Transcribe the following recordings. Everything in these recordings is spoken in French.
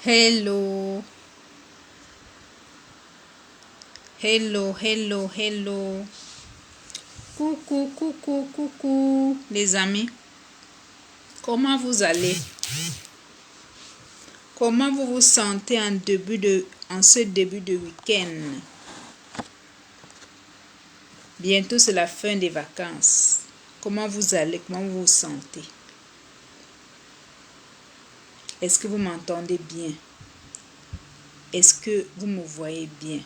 Hello, hello, hello, hello. Coucou, coucou, coucou, les amis. Comment vous allez? Comment vous vous sentez en ce début de week-end? Bientôt, c'est la fin des vacances. Comment vous allez? Comment vous vous sentez? Est-ce que vous m'entendez bien? Est-ce que vous me voyez bien?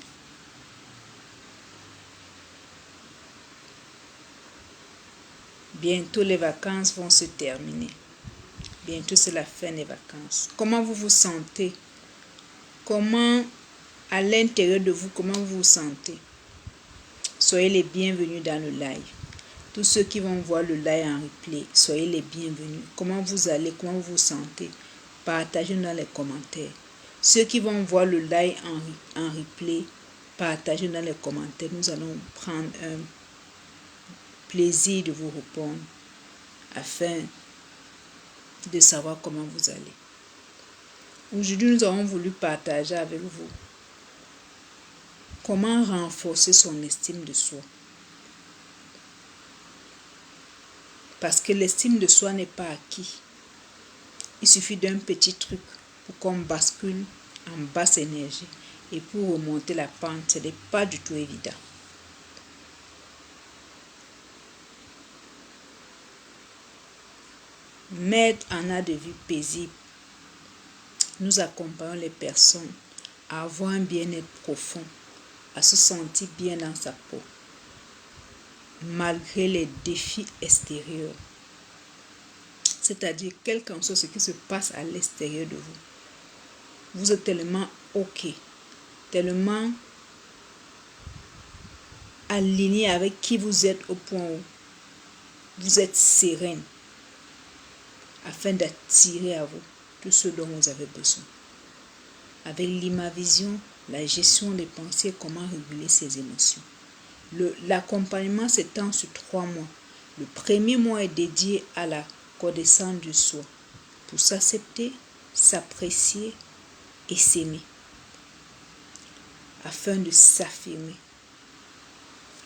Bientôt, les vacances vont se terminer. Bientôt, c'est la fin des vacances. Comment vous vous sentez? Comment, à l'intérieur de vous, comment vous vous sentez? Soyez les bienvenus dans le live. Tous ceux qui vont voir le live en replay, soyez les bienvenus. Comment vous allez? Comment vous vous sentez? Partagez dans les commentaires. Ceux qui vont voir le live en replay, partagez dans les commentaires. Nous allons prendre un plaisir de vous répondre afin de savoir comment vous allez. Aujourd'hui, nous avons voulu partager avec vous comment renforcer son estime de soi. Parce que l'estime de soi n'est pas acquis. Il suffit d'un petit truc pour qu'on bascule en basse énergie. Et pour remonter la pente, ce n'est pas du tout évident. Maître Anna de vie paisible. Nous accompagnons les personnes à avoir un bien-être profond, à se sentir bien dans sa peau, malgré les défis extérieurs. C'est-à-dire, quel qu'en soit ce qui se passe à l'extérieur de vous, vous êtes tellement OK, tellement aligné avec qui vous êtes au point où vous êtes sereine, afin d'attirer à vous tout ce dont vous avez besoin. Avec l'Imavision, la gestion des pensées, comment réguler ses émotions. L'accompagnement s'étend sur 3 mois. Le premier mois est dédié à la connaissance du soi, pour s'accepter, s'apprécier et s'aimer, afin de s'affirmer.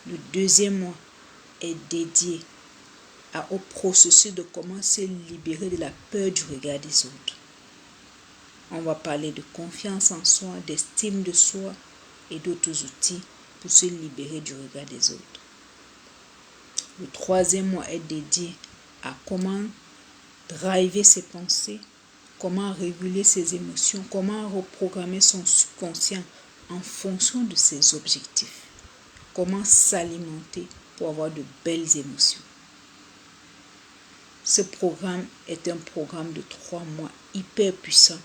Le deuxième mois est dédié au processus de comment se libérer de la peur du regard des autres. On va parler de confiance en soi, d'estime de soi et d'autres outils pour se libérer du regard des autres. Le troisième mois est dédié à comment driver ses pensées, comment réguler ses émotions, comment reprogrammer son subconscient en fonction de ses objectifs, comment s'alimenter pour avoir de belles émotions. Ce programme est un programme de 3 mois hyper puissant.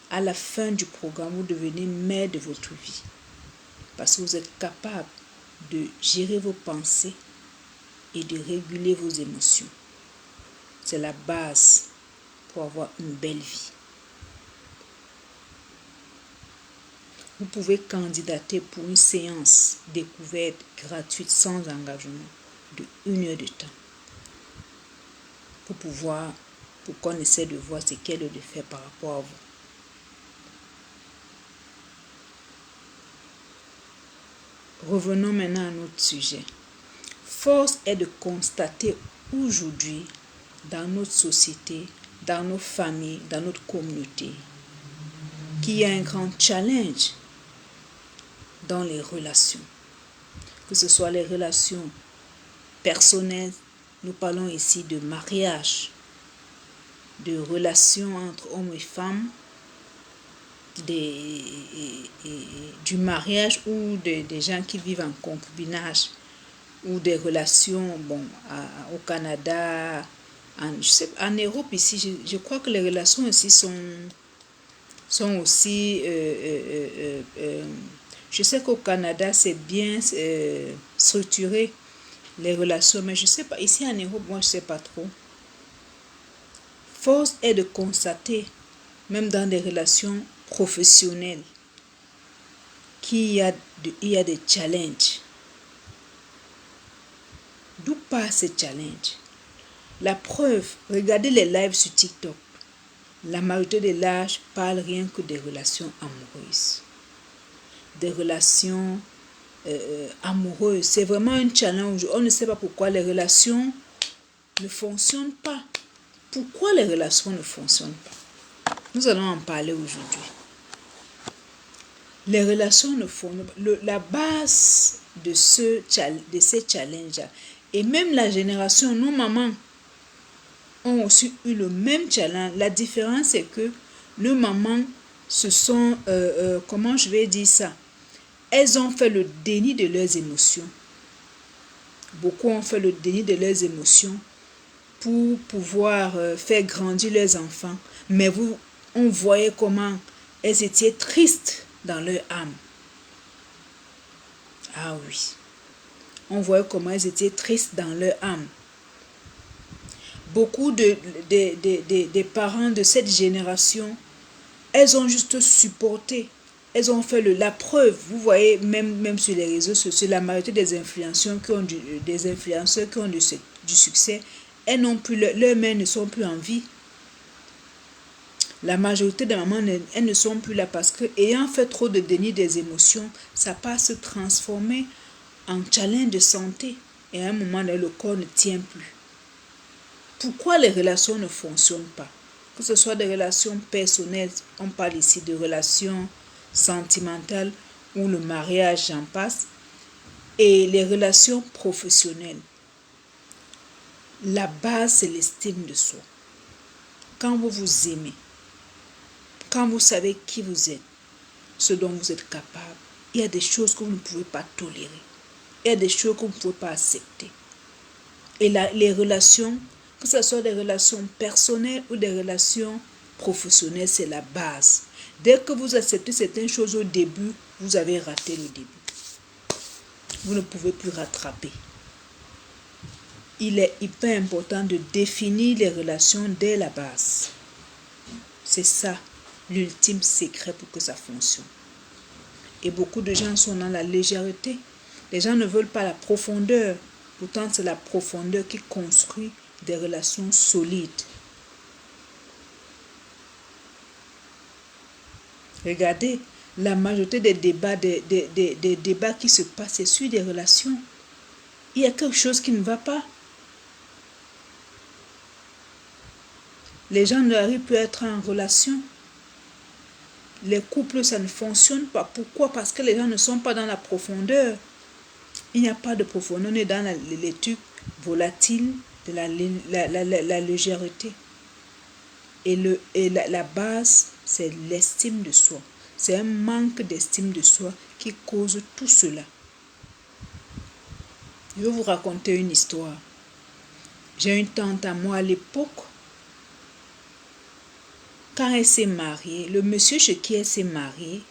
À la fin du programme, vous devenez maître de votre vie parce que vous êtes capable de gérer vos pensées et de réguler vos émotions. C'est la base pour avoir une belle vie. Vous pouvez candidater pour une séance découverte gratuite sans engagement de 1 heure de temps pour qu'on essaie de voir ce qu'elle est de faire par rapport à vous. Revenons maintenant à notre sujet. Force est de constater aujourd'hui, dans notre société, dans nos familles, dans notre communauté, qu'il y a un grand challenge dans les relations. Que ce soit les relations personnelles, nous parlons ici de mariage, de relations entre hommes et femmes, du mariage ou des gens qui vivent en concubinage, ou des relations au Canada, en Europe ici, je crois que les relations ici sont aussi, je sais qu'au Canada c'est bien structuré les relations, mais je sais pas, ici en Europe, moi je sais pas trop. Force est de constater, même dans des relations professionnelles, qu'il y a des challenges. D'où part ces challenges? La preuve, regardez les lives sur TikTok. la majorité des l'âge parle rien que des relations amoureuses. Des relations amoureuses. C'est vraiment un challenge. On ne sait pas pourquoi les relations ne fonctionnent pas. Pourquoi les relations ne fonctionnent pas? Nous allons en parler aujourd'hui. Les relations ne fonctionnent pas. La base de ces challenges, et même la génération, nos mamans ont aussi eu le même challenge. La différence, c'est que nos mamans se sont, comment je vais dire ça? Elles ont fait le déni de leurs émotions. Beaucoup ont fait le déni de leurs émotions pour pouvoir faire grandir leurs enfants. Mais on voyait comment elles étaient tristes dans leur âme. Ah oui. On voyait comment elles étaient tristes dans leur âme. Beaucoup des parents de cette génération, elles ont juste supporté. Elles ont fait la preuve. Vous voyez, même sur les réseaux sociaux, la majorité des influenceurs qui ont du succès, elles n'ont plus, leurs mères ne sont plus en vie. La majorité des mamans, elles ne sont plus là parce que, ayant fait trop de déni des émotions, ça peut se transformer en challenge de santé. Et à un moment donné, le corps ne tient plus. Pourquoi les relations ne fonctionnent pas? Que ce soit des relations personnelles, on parle ici de relations sentimentales ou le mariage, j'en passe, et les relations professionnelles. La base, c'est l'estime de soi. Quand vous vous aimez, quand vous savez qui vous êtes, ce dont vous êtes capable, il y a des choses que vous ne pouvez pas tolérer. Il y a des choses que vous ne pouvez pas accepter. Et les relations, que ce soit des relations personnelles ou des relations professionnelles, c'est la base. Dès que vous acceptez certaines choses au début, vous avez raté le début. Vous ne pouvez plus rattraper. Il est hyper important de définir les relations dès la base. C'est ça, l'ultime secret pour que ça fonctionne. Et beaucoup de gens sont dans la légèreté. Les gens ne veulent pas la profondeur. Pourtant, c'est la profondeur qui construit des relations solides. Regardez, la majorité des débats qui se passent, c'est sur des relations. Il y a quelque chose qui ne va pas. Les gens n'arrivent plus à être en relation. Les couples, ça ne fonctionne pas. Pourquoi? Parce que les gens ne sont pas dans la profondeur. Il n'y a pas de profondeur. On est dans les trucs volatiles de la légèreté. Et la base, c'est l'estime de soi. C'est un manque d'estime de soi qui cause tout cela. Je vais vous raconter une histoire. J'ai une tante à moi à l'époque. Quand elle s'est mariée, le monsieur chez qui elle s'est mariée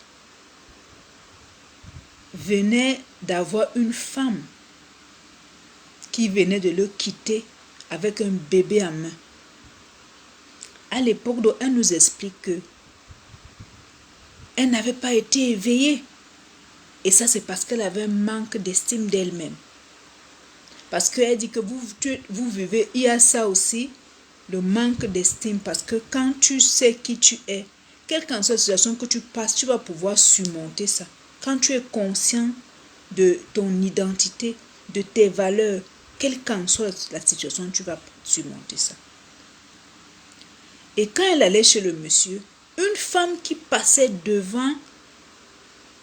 venait d'avoir une femme qui venait de le quitter avec un bébé en main. À l'époque, elle nous explique que elle n'avait pas été éveillée. Et ça, c'est parce qu'elle avait un manque d'estime d'elle-même. Parce qu'elle dit que vous vivez, il y a ça aussi, le manque d'estime. Parce que quand tu sais qui tu es, quelle qu'en soit la situation que tu passes, tu vas pouvoir surmonter ça. Quand tu es conscient de ton identité, de tes valeurs, quelle qu'en soit la situation, tu vas surmonter ça. Et quand elle allait chez le monsieur, une femme qui passait devant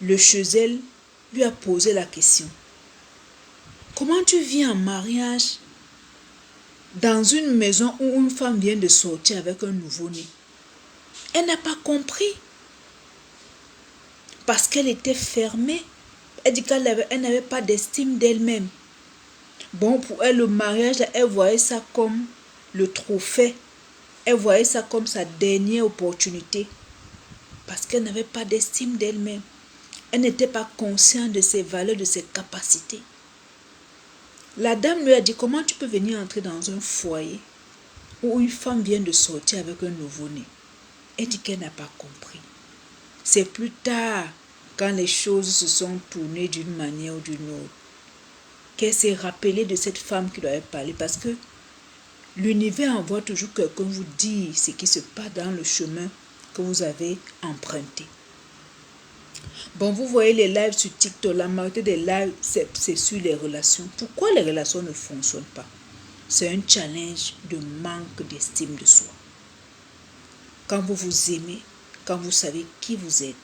le chez elle lui a posé la question. Comment tu vis en mariage dans une maison où une femme vient de sortir avec un nouveau-né? Elle n'a pas compris. Parce qu'elle était fermée. Elle dit qu'elle n'avait pas d'estime d'elle-même. Bon, pour elle, le mariage, elle voyait ça comme le trophée. Elle voyait ça comme sa dernière opportunité. Parce qu'elle n'avait pas d'estime d'elle-même. Elle n'était pas consciente de ses valeurs, de ses capacités. La dame lui a dit, comment tu peux venir entrer dans un foyer où une femme vient de sortir avec un nouveau-né? Elle dit qu'elle n'a pas compris. C'est plus tard, quand les choses se sont tournées d'une manière ou d'une autre, qu'elle s'est rappelée de cette femme qui lui avait parlé. Parce que l'univers envoie toujours quelqu'un vous dire ce qui se passe dans le chemin que vous avez emprunté. Bon, vous voyez les lives sur TikTok, la majorité des lives, c'est sur les relations. Pourquoi les relations ne fonctionnent pas? C'est un challenge de manque d'estime de soi. Quand vous vous aimez, quand vous savez qui vous êtes,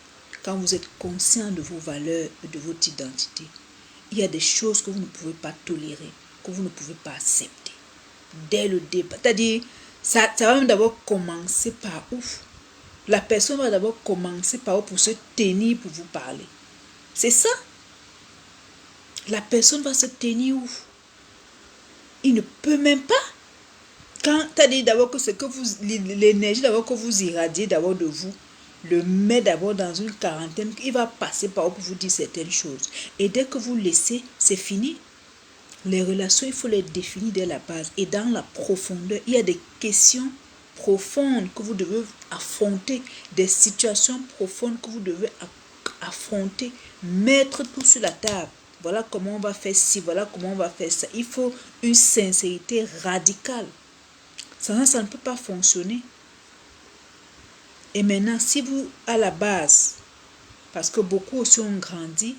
quand vous êtes conscient de vos valeurs et de votre identité, il y a des choses que vous ne pouvez pas tolérer, que vous ne pouvez pas accepter. Dès le départ. C'est-à-dire, ça va même d'abord commencer par où? La personne va d'abord commencer par où pour se tenir, pour vous parler. C'est ça. La personne va se tenir où? Il ne peut même pas. Quand tu as dit d'abord que c'est que vous, l'énergie d'abord que vous irradiez d'abord de vous, le met d'abord dans une quarantaine, il va passer par où pour vous dire certaines choses. Et dès que vous laissez, c'est fini. Les relations, il faut les définir dès la base. Et dans la profondeur, il y a des questions profondes que vous devez affronter, des situations profondes que vous devez affronter, mettre tout sur la table. Voilà comment on va faire ci, voilà comment on va faire ça. Il faut une sincérité radicale. Ça ne peut pas fonctionner. Et maintenant, si vous, à la base, parce que beaucoup aussi ont grandi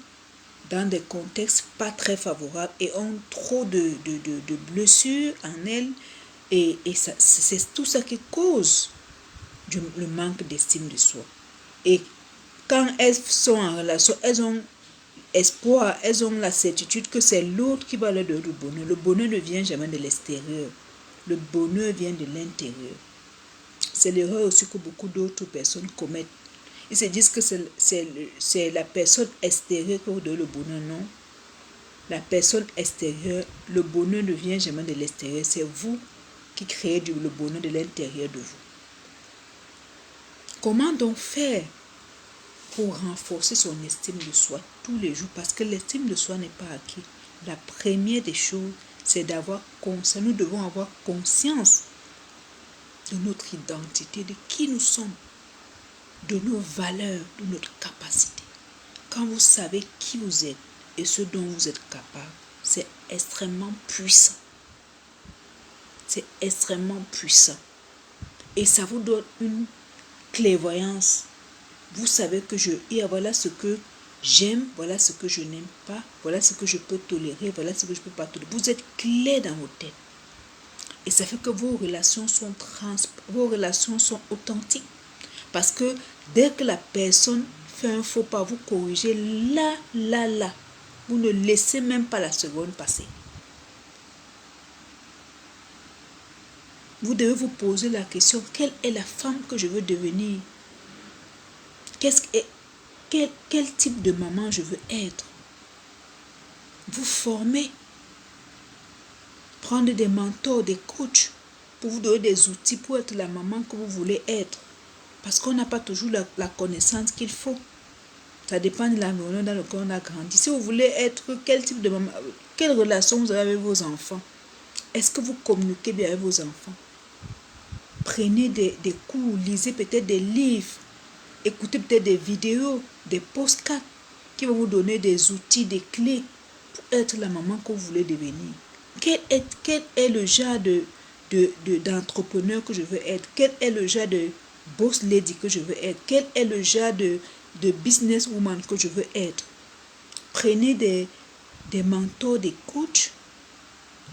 dans des contextes pas très favorables et ont trop de blessures en elles, et c'est tout ça qui cause le manque d'estime de soi. Et quand elles sont en relation, elles ont espoir, elles ont la certitude que c'est l'autre qui va leur donner le bonheur. Le bonheur ne vient jamais de l'extérieur. Le bonheur vient de l'intérieur. C'est l'erreur aussi que beaucoup d'autres personnes commettent. Ils se disent que c'est la personne extérieure qui vous donne le bonheur. Non. La personne extérieure, le bonheur ne vient jamais de l'extérieur. C'est vous qui créez le bonheur de l'intérieur de vous. Comment donc faire pour renforcer son estime de soi tous les jours? Parce que l'estime de soi n'est pas acquis. La première des choses, c'est d'avoir conscience. Nous devons avoir conscience de notre identité, de qui nous sommes, de nos valeurs, de notre capacité. Quand vous savez qui vous êtes et ce dont vous êtes capable, c'est extrêmement puissant. C'est extrêmement puissant. Et ça vous donne une clairvoyance. Vous savez que voilà ce que j'aime, voilà ce que je n'aime pas, voilà ce que je peux tolérer, voilà ce que je ne peux pas tolérer. Vous êtes clair dans vos têtes. Et ça fait que vos relations sont authentiques. Parce que dès que la personne fait un faux pas, vous corrigez là. Vous ne laissez même pas la seconde passer. Vous devez vous poser la question, quelle est la femme que je veux devenir? Quel type de maman je veux être? Vous formez. Prendre des mentors, des coachs pour vous donner des outils pour être la maman que vous voulez être. Parce qu'on n'a pas toujours la connaissance qu'il faut. Ça dépend de l'environnement dans lequel on a grandi. Si vous voulez être quel type de maman, quelle relation vous avez avec vos enfants? Est-ce que vous communiquez bien avec vos enfants? Prenez des cours, lisez peut-être des livres, écoutez peut-être des vidéos, des podcasts qui vont vous donner des outils, des clés pour être la maman que vous voulez devenir. Quel est le genre d'entrepreneur que je veux être? Quel est le genre de boss lady que je veux être? Quel est le genre de businesswoman que je veux être? Prenez des mentors, des coachs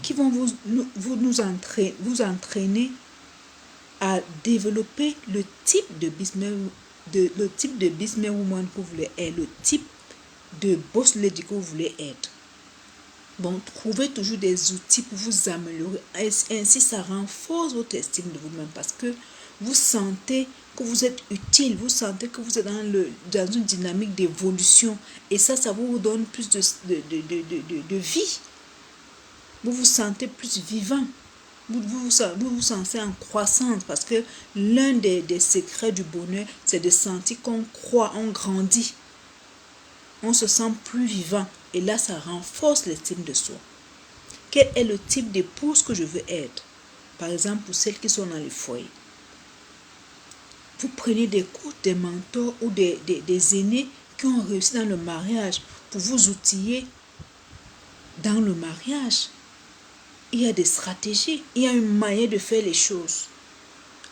qui vont vous entraîner à développer le type de businesswoman que vous voulez être, le type de boss lady que vous voulez être. Bon, trouvez toujours des outils pour vous améliorer. Ainsi, ça renforce votre estime de vous-même parce que vous sentez que vous êtes utile, vous sentez que vous êtes dans une dynamique d'évolution. Et ça vous donne plus de vie. Vous vous sentez plus vivant. Vous vous sentez en croissance parce que l'un des secrets du bonheur, c'est de sentir qu'on croît, on grandit. On se sent plus vivant. Et là, ça renforce l'estime de soi. Quel est le type d'épouse que je veux être? Par exemple, pour celles qui sont dans les foyers. Vous prenez des coachs, des mentors ou des aînés qui ont réussi dans le mariage pour vous outiller dans le mariage. il y a des stratégies, il y a une manière de faire les choses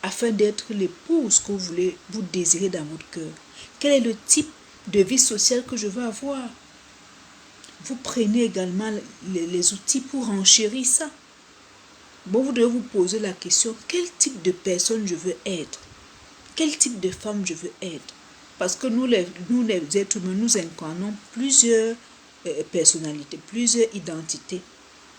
afin d'être l'épouse que vous désirez dans votre cœur. Quel est le type de vie sociale que je veux avoir? Vous prenez également les outils pour enchérir ça. Bon, vous devez vous poser la question, quel type de personne je veux être? Quel type de femme je veux être? Parce que nous les êtres humains, nous incarnons plusieurs personnalités, plusieurs identités.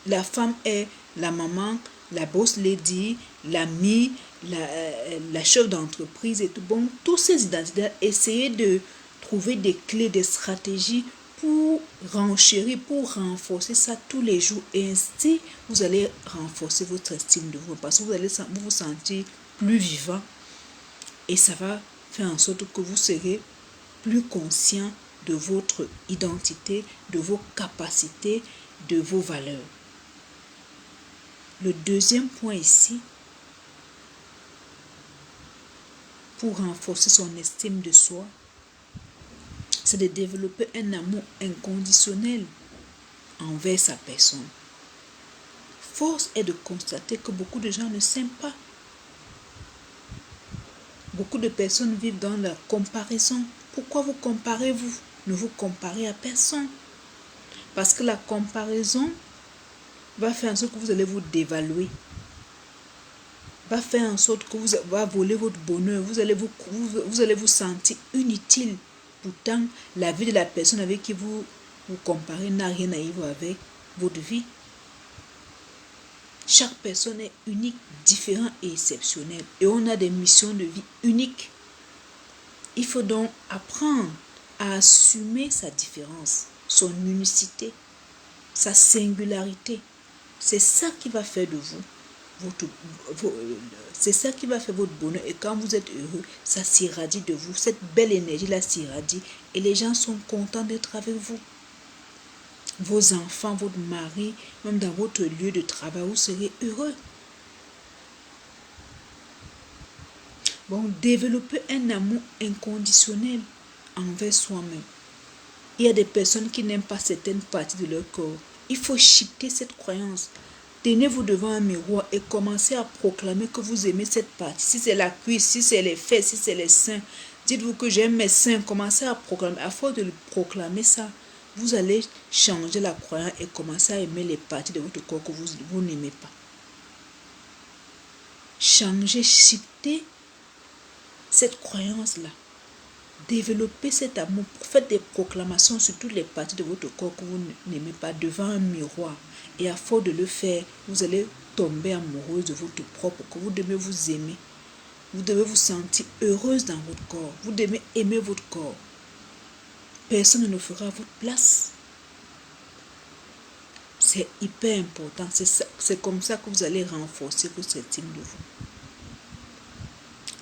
La femme est la maman, la boss lady, l'amie, la chef d'entreprise et tout. Bon, toutes ces identités, essayez de trouver des clés, des stratégies pour renchérir, pour renforcer ça tous les jours. Et ainsi, vous allez renforcer votre estime de vous parce que vous allez vous sentir plus vivant et ça va faire en sorte que vous serez plus conscient de votre identité, de vos capacités, de vos valeurs. Le deuxième point ici, pour renforcer son estime de soi, c'est de développer un amour inconditionnel envers sa personne. Force est de constater que beaucoup de gens ne s'aiment pas. Beaucoup de personnes vivent dans la comparaison. Pourquoi vous comparez-vous? Ne vous comparez à personne. Parce que la comparaison va faire en sorte que vous allez vous dévaluer. Va faire en sorte que vous va voler votre bonheur. Vous allez vous sentir inutile. Pourtant, la vie de la personne avec qui vous comparez n'a rien à voir avec votre vie. Chaque personne est unique, différente et exceptionnelle. Et on a des missions de vie uniques. Il faut donc apprendre à assumer sa différence, son unicité, sa singularité. C'est ça qui va faire de vous, c'est ça qui va faire votre bonheur. Et quand vous êtes heureux, ça s'irradie de vous. Cette belle énergie-là s'irradie. Et les gens sont contents d'être avec vous. Vos enfants, votre mari, même dans votre lieu de travail, vous serez heureux. Bon, développer un amour inconditionnel envers soi-même. Il y a des personnes qui n'aiment pas certaines parties de leur corps. Il faut shifter cette croyance. Tenez-vous devant un miroir et commencez à proclamer que vous aimez cette partie. Si c'est la cuisse, si c'est les fesses, si c'est les seins, dites-vous que j'aime mes seins. Commencez à proclamer. À force de le proclamer ça, vous allez changer la croyance et commencer à aimer les parties de votre corps que vous n'aimez pas. Changez, shifter cette croyance-là. Développez cet amour. Faites des proclamations sur toutes les parties de votre corps que vous n'aimez pas devant un miroir. Et à force de le faire, vous allez tomber amoureuse de votre propre corps. Vous devez vous aimer. Vous devez vous sentir heureuse dans votre corps. Vous devez aimer votre corps. Personne ne le fera à votre place. C'est hyper important. C'est comme ça que vous allez renforcer votre estime de vous.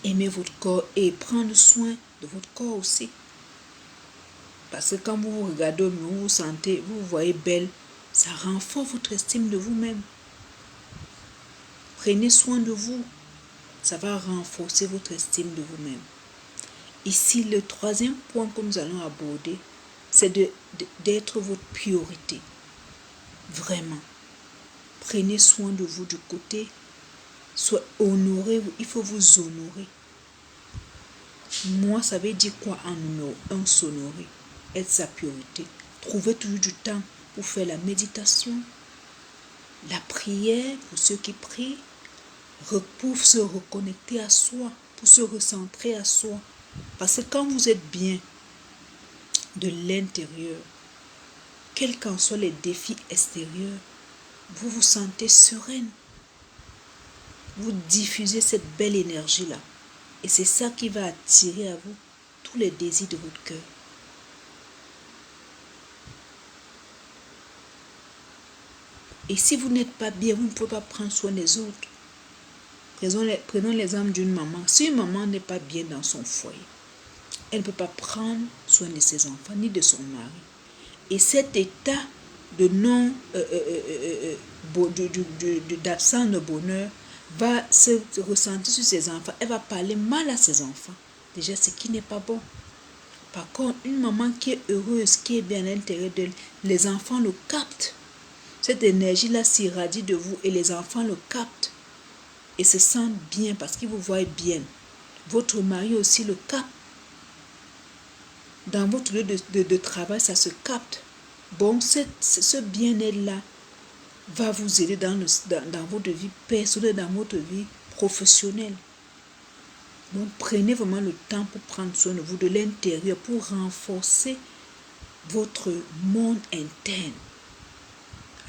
Aimez votre corps et prendre soin de votre corps aussi. Parce que quand vous vous regardez, vous vous sentez, vous vous voyez belle, ça renforce votre estime de vous-même. Prenez soin de vous. Ça va renforcer votre estime de vous-même. Ici, le troisième point que nous allons aborder, c'est d'être votre priorité. Vraiment. Prenez soin de vous du côté. Soyez honoré. Il faut vous honorer. Moi, ça veut dire quoi en s'honorer? Être sa priorité. Trouvez toujours du temps pour faire la méditation, la prière pour ceux qui prient, pour se reconnecter à soi, pour se recentrer à soi. Parce que quand vous êtes bien de l'intérieur, quels qu'en soient les défis extérieurs, vous vous sentez sereine. Vous diffusez cette belle énergie-là. Et c'est ça qui va attirer à vous tous les désirs de votre cœur. Et si vous n'êtes pas bien, vous ne pouvez pas prendre soin des autres. Prenons l'exemple d'une maman. Si une maman n'est pas bien dans son foyer, elle ne peut pas prendre soin de ses enfants ni de son mari. Et cet état de d'absence de bonheur va se ressentir sur ses enfants. Elle va parler mal à ses enfants. Déjà, ce qui n'est pas bon. Par contre, une maman qui est heureuse, qui est bien à l'intérieur d'elle, les enfants le captent. Cette énergie-là s'irradie de vous et les enfants le captent et se sentent bien parce qu'ils vous voient bien. Votre mari aussi le capte. Dans votre lieu de travail, ça se capte. Bon, ce bien-être-là va vous aider dans votre vie personnelle, dans votre vie professionnelle. Donc, prenez vraiment le temps pour prendre soin de vous, de l'intérieur, pour renforcer votre monde interne.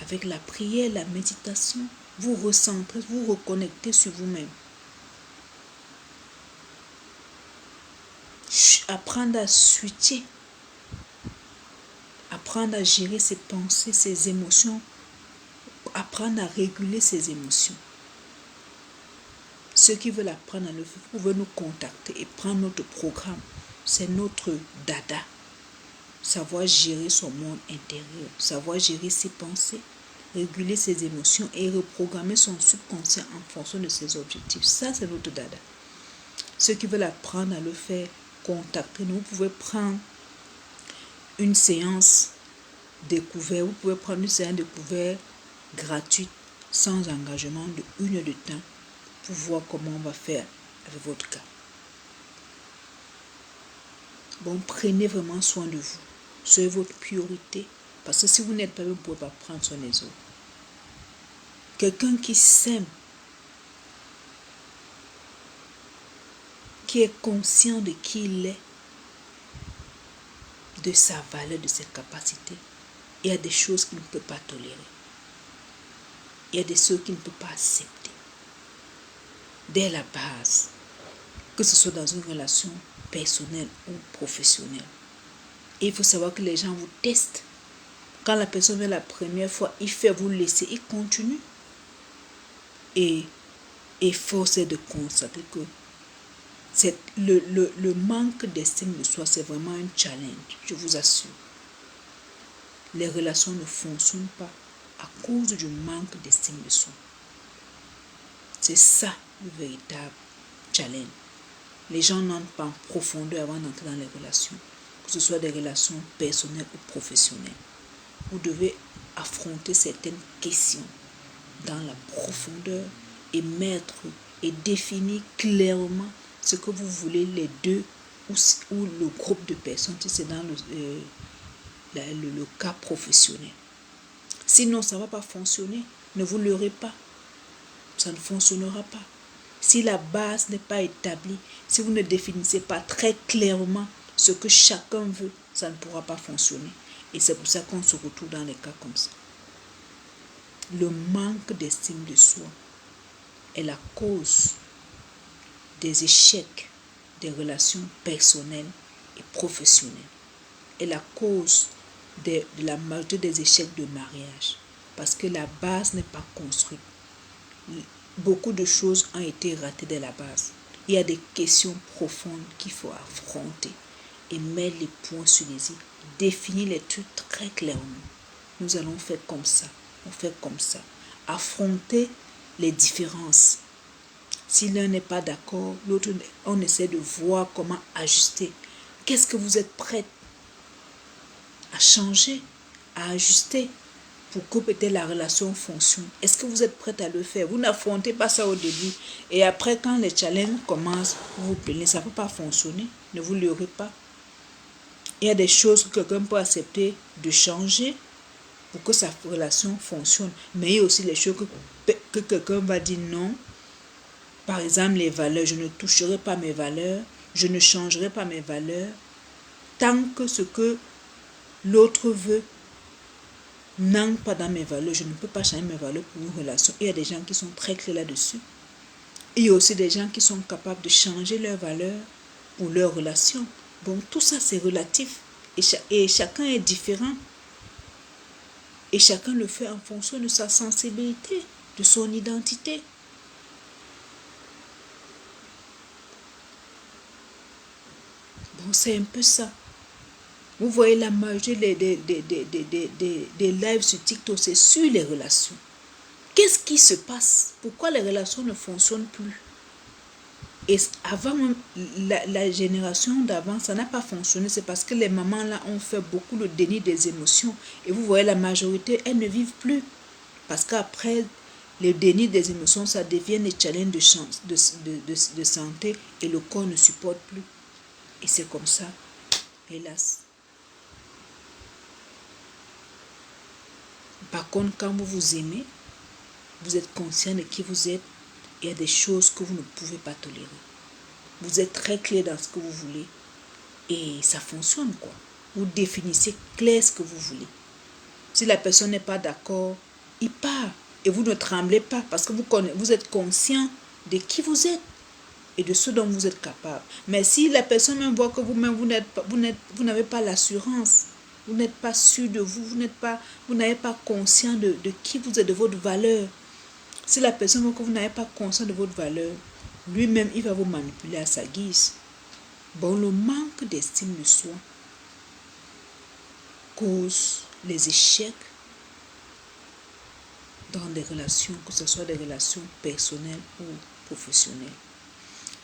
Avec la prière, la méditation, vous recentrez, vous reconnectez sur vous-même. Apprendre à switcher, apprendre à gérer ses pensées, ses émotions, apprendre à réguler ses émotions. Ceux qui veulent apprendre à le faire, vous pouvez nous contacter et prendre notre programme. C'est notre dada. Savoir gérer son monde intérieur, savoir gérer ses pensées, réguler ses émotions et reprogrammer son subconscient en fonction de ses objectifs. Ça, c'est notre dada. Ceux qui veulent apprendre à le faire, contactez-nous. Vous pouvez prendre une séance découverte. Vous pouvez prendre une séance découverte gratuite, sans engagement, de 1 heure de temps, pour voir comment on va faire avec votre cas. Bon, prenez vraiment soin de vous. Soyez votre priorité. Parce que si vous n'êtes pas, vous ne pouvez pas prendre soin des autres. Quelqu'un qui s'aime, qui est conscient de qui il est, de sa valeur, de ses capacités. Il y a des choses qu'il ne peut pas tolérer. Il y a des choses qu'il ne peut pas accepter. Dès la base, que ce soit dans une relation personnelle ou professionnelle. Et il faut savoir que les gens vous testent. Quand la personne vient la première fois, il fait vous laisser, il continue. Et force est de constater que le manque d'estime de soi, c'est vraiment un challenge, je vous assure. Les relations ne fonctionnent pas à cause du manque d'estime de soi. C'est ça le véritable challenge. Les gens n'entrent pas en profondeur avant d'entrer dans les relations, que ce soit des relations personnelles ou professionnelles. Vous devez affronter certaines questions dans la profondeur et mettre et définir clairement ce que vous voulez, les deux ou le groupe de personnes, si c'est dans le cas professionnel. Sinon, ça ne va pas fonctionner. Ne vous leurrez pas. Ça ne fonctionnera pas. Si la base n'est pas établie, si vous ne définissez pas très clairement ce que chacun veut, ça ne pourra pas fonctionner. Et c'est pour ça qu'on se retrouve dans les cas comme ça. Le manque d'estime de soi est la cause des échecs des relations personnelles et professionnelles. Est la cause de la majorité des échecs de mariage. Parce que la base n'est pas construite. Beaucoup de choses ont été ratées dès la base. Il y a des questions profondes qu'il faut affronter et mettre les points sur les i. Définir les trucs très clairement. Nous allons faire comme ça. On fait comme ça. Affronter les différences. Si l'un n'est pas d'accord, l'autre, on essaie de voir comment ajuster. Qu'est-ce que vous êtes prête à changer, à ajuster pour que peut-être la relation fonctionne? Est-ce que vous êtes prête à le faire? Vous n'affrontez pas ça au début. Et après, quand les challenges commencent, vous vous plaignez, ça ne peut pas fonctionner. Ne vous leurrez pas. Il y a des choses que quelqu'un peut accepter de changer pour que sa relation fonctionne. Mais il y a aussi les choses que quelqu'un va dire non. Par exemple, les valeurs. Je ne toucherai pas mes valeurs. Je ne changerai pas mes valeurs. Tant que ce que l'autre veut n'entre pas dans mes valeurs, je ne peux pas changer mes valeurs pour une relation. Il y a des gens qui sont très clairs là-dessus. Il y a aussi des gens qui sont capables de changer leurs valeurs pour leur relation. Bon, tout ça, c'est relatif. Et chacun est différent. Et chacun le fait en fonction de sa sensibilité, de son identité. Bon, c'est un peu ça. Vous voyez la majorité des lives sur TikTok, c'est sur les relations. Qu'est-ce qui se passe? Pourquoi les relations ne fonctionnent plus? Et avant, la génération d'avant, ça n'a pas fonctionné. C'est parce que les mamans là ont fait beaucoup le déni des émotions. Et vous voyez, la majorité, elles ne vivent plus. Parce qu'après, le déni des émotions, ça devient des challenges de santé et le corps ne supporte plus. Et c'est comme ça, hélas. Par contre, quand vous vous aimez, vous êtes conscient de qui vous êtes, il y a des choses que vous ne pouvez pas tolérer. Vous êtes très clair dans ce que vous voulez et ça fonctionne quoi. Vous définissez clair ce que vous voulez. Si la personne n'est pas d'accord, il part et vous ne tremblez pas parce que vous êtes conscient de qui vous êtes et de ce dont vous êtes capable. Mais si la personne même voit que vous-même, vous n'avez pas l'assurance, vous n'êtes pas sûr de vous, vous n'avez pas conscience de qui vous êtes, de votre valeur. Si la personne voit que vous n'avez pas conscience de votre valeur, lui-même, il va vous manipuler à sa guise. Bon, le manque d'estime de soi cause les échecs dans des relations, que ce soit des relations personnelles ou professionnelles.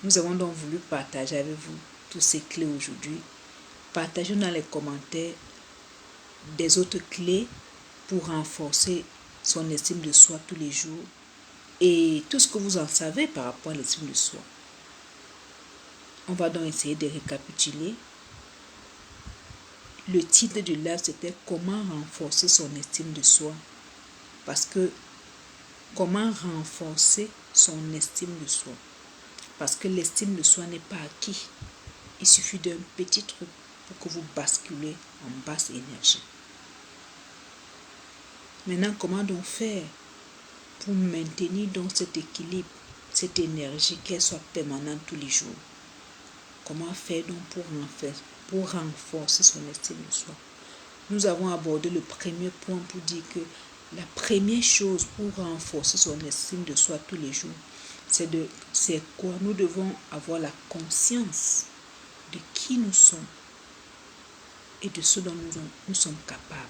Nous avons donc voulu partager avec vous toutes ces clés aujourd'hui. Partagez dans les commentaires des autres clés pour renforcer son estime de soi tous les jours et tout ce que vous en savez par rapport à l'estime de soi. On va donc essayer de récapituler. Le titre du live, c'était « Comment renforcer son estime de soi ?» Parce que, comment renforcer son estime de soi? Parce que l'estime de soi n'est pas acquis. Il suffit d'un petit truc pour que vous basculez en basse énergie. Maintenant, comment donc faire pour maintenir donc cet équilibre, cette énergie, qu'elle soit permanente tous les jours? Comment faire donc pour renforcer son estime de soi? Nous avons abordé le premier point pour dire que la première chose pour renforcer son estime de soi tous les jours, c'est quoi? Nous devons avoir la conscience de qui nous sommes et de ce dont nous sommes capables.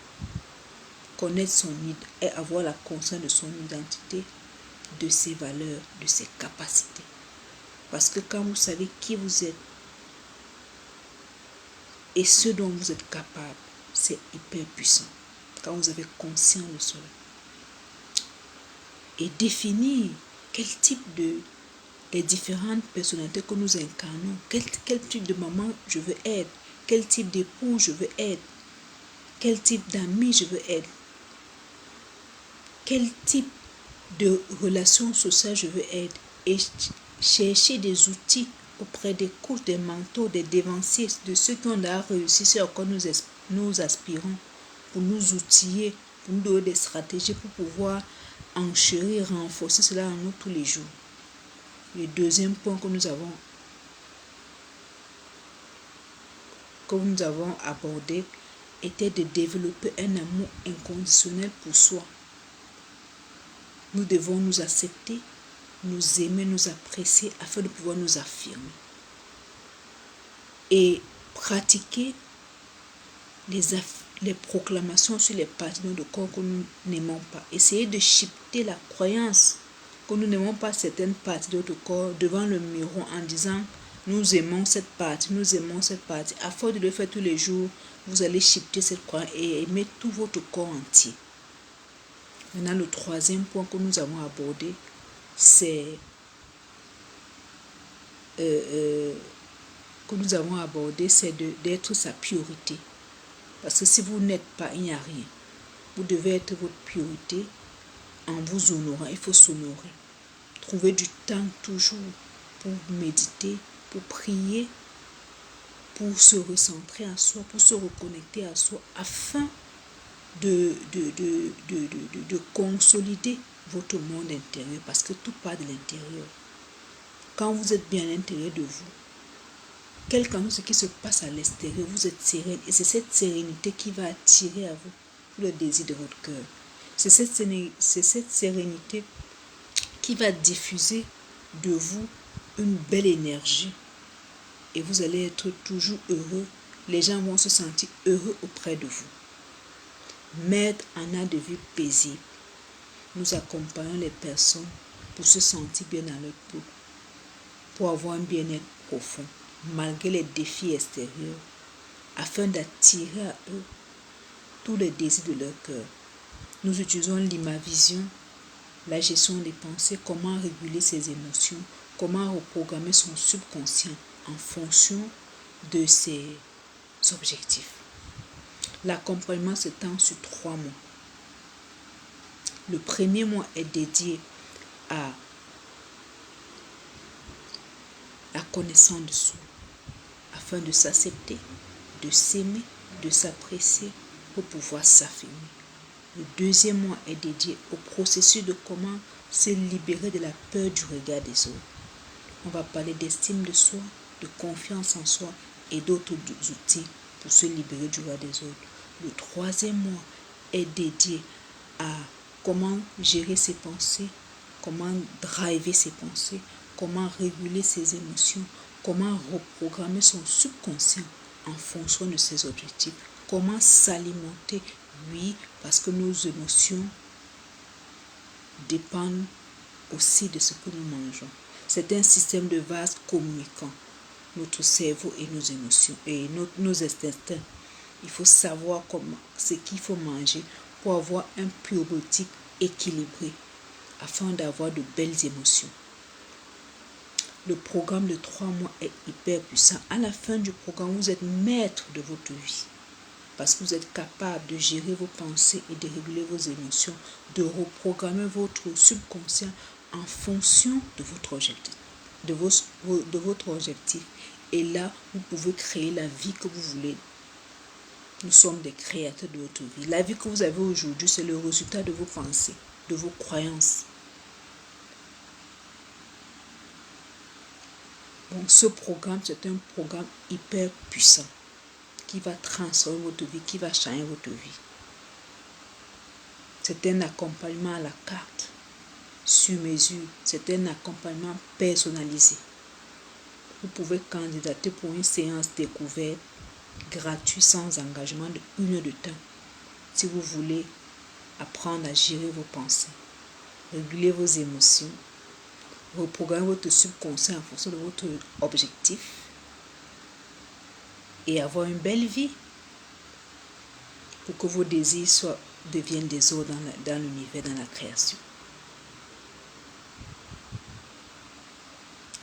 Connaître et avoir la conscience de son identité, de ses valeurs, de ses capacités. Parce que quand vous savez qui vous êtes et ce dont vous êtes capable, c'est hyper puissant. Quand vous avez conscience de cela. Et définir quel type les différentes personnalités que nous incarnons, quel type de maman je veux être, quel type d'époux je veux être, quel type d'amis je veux être, quel type de relation sociale je veux être, et chercher des outils auprès des coachs, des mentors, des dévanciers, de ceux qui ont déjà réussi ce à quoi nous aspirons, pour nous outiller, pour nous donner des stratégies pour pouvoir enchérir, renforcer cela en nous tous les jours. Le deuxième point que nous avons abordé était de développer un amour inconditionnel pour soi. Nous devons nous accepter, nous aimer, nous apprécier afin de pouvoir nous affirmer. Et pratiquer les proclamations sur les parties de notre corps que nous n'aimons pas. Essayer de shifter la croyance que nous n'aimons pas certaines parties de notre corps devant le miroir en disant nous aimons cette partie, nous aimons cette partie. À force de le faire tous les jours, vous allez shifter cette croyance et aimer tout votre corps entier. Maintenant, le troisième point que nous avons abordé, c'est d'être sa priorité. Parce que si vous n'êtes pas, il n'y a rien. Vous devez être votre priorité en vous honorant. Il faut s'honorer. Trouver du temps toujours pour méditer, pour prier, pour se recentrer à soi, pour se reconnecter à soi, afin de consolider votre monde intérieur. Parce que tout part de l'intérieur. Quand vous êtes bien à l'intérieur de vous, quel que soit ce qui se passe à l'extérieur, vous êtes sereine. Et c'est cette sérénité qui va attirer à vous tout le désir de votre cœur. C'est cette sérénité qui va diffuser de vous une belle énergie. Et vous allez être toujours heureux. Les gens vont se sentir heureux auprès de vous. Mettre en art de vie paisible. Nous accompagnons les personnes pour se sentir bien dans leur peau, pour avoir un bien-être profond, malgré les défis extérieurs, afin d'attirer à eux tous les désirs de leur cœur. Nous utilisons l'imavision, la gestion des pensées, comment réguler ses émotions, comment reprogrammer son subconscient en fonction de ses objectifs. L'accompagnement s'étend sur 3 mois. Le premier mois est dédié à la connaissance de soi, afin de s'accepter, de s'aimer, de s'apprécier pour pouvoir s'affirmer. Le deuxième mois est dédié au processus de comment se libérer de la peur du regard des autres. On va parler d'estime de soi, de confiance en soi et d'autres outils pour se libérer du regard des autres. Le troisième mois est dédié à comment gérer ses pensées, comment driver ses pensées, comment réguler ses émotions, comment reprogrammer son subconscient en fonction de ses objectifs, comment s'alimenter. Oui, parce que nos émotions dépendent aussi de ce que nous mangeons. C'est un système de vase communicant notre cerveau et nos émotions et nos instincts. Il faut savoir ce qu'il faut manger pour avoir un probiotique équilibré afin d'avoir de belles émotions. Le programme de 3 mois est hyper puissant. À la fin du programme, vous êtes maître de votre vie parce que vous êtes capable de gérer vos pensées et de réguler vos émotions, de reprogrammer votre subconscient en fonction de votre objectif. De votre objectif. Et là, vous pouvez créer la vie que vous voulez. Nous sommes des créateurs de votre vie. La vie que vous avez aujourd'hui, c'est le résultat de vos pensées, de vos croyances. Donc, ce programme, c'est un programme hyper puissant qui va transformer votre vie, qui va changer votre vie. C'est un accompagnement à la carte, sur mesure. C'est un accompagnement personnalisé. Vous pouvez candidater pour une séance découverte gratuite sans engagement de 1 heure de temps. Si vous voulez apprendre à gérer vos pensées, réguler vos émotions, reprogrammer votre subconscient en fonction de votre objectif et avoir une belle vie pour que vos désirs deviennent des autres dans l'univers, dans la création.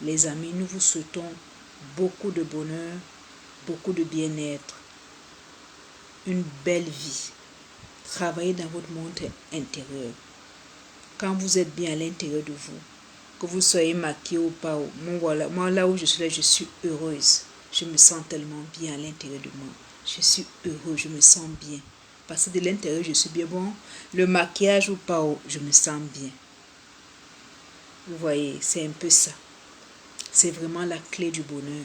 Les amis, nous vous souhaitons beaucoup de bonheur, beaucoup de bien-être, une belle vie. Travaillez dans votre monde intérieur. Quand vous êtes bien à l'intérieur de vous, que vous soyez maquillé ou pas, moi là où je suis là, je suis heureuse. Je me sens tellement bien à l'intérieur de moi. Je suis heureuse, je me sens bien. Parce que de l'intérieur, je suis bien. Bon, le maquillage ou pas, je me sens bien. Vous voyez, c'est un peu ça. C'est vraiment la clé du bonheur.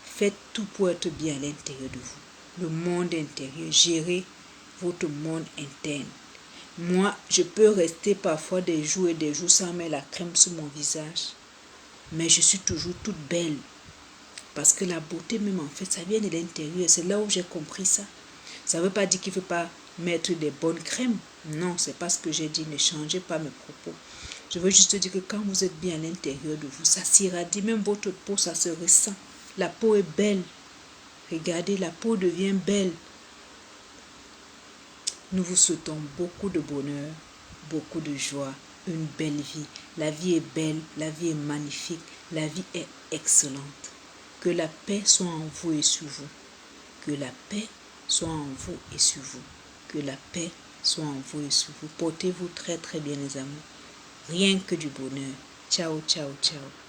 Faites tout pour être bien à l'intérieur de vous. Le monde intérieur, gérez votre monde interne. Moi, je peux rester parfois des jours et des jours sans mettre la crème sur mon visage. Mais je suis toujours toute belle. Parce que la beauté même, en fait, ça vient de l'intérieur. C'est là où j'ai compris ça. Ça ne veut pas dire qu'il ne faut pas mettre des bonnes crèmes. Non, c'est pas ce que j'ai dit. Ne changez pas mes propos. Je veux juste dire que quand vous êtes bien à l'intérieur de vous, ça s'irradie. Même votre peau, ça se ressent. La peau est belle. Regardez, la peau devient belle. Nous vous souhaitons beaucoup de bonheur, beaucoup de joie, une belle vie. La vie est belle, la vie est magnifique, la vie est excellente. Que la paix soit en vous et sur vous. Que la paix soit en vous et sur vous. Que la paix soit en vous et sur vous. Portez-vous très très bien les amis. Rien que du bonheur. Ciao, ciao, ciao.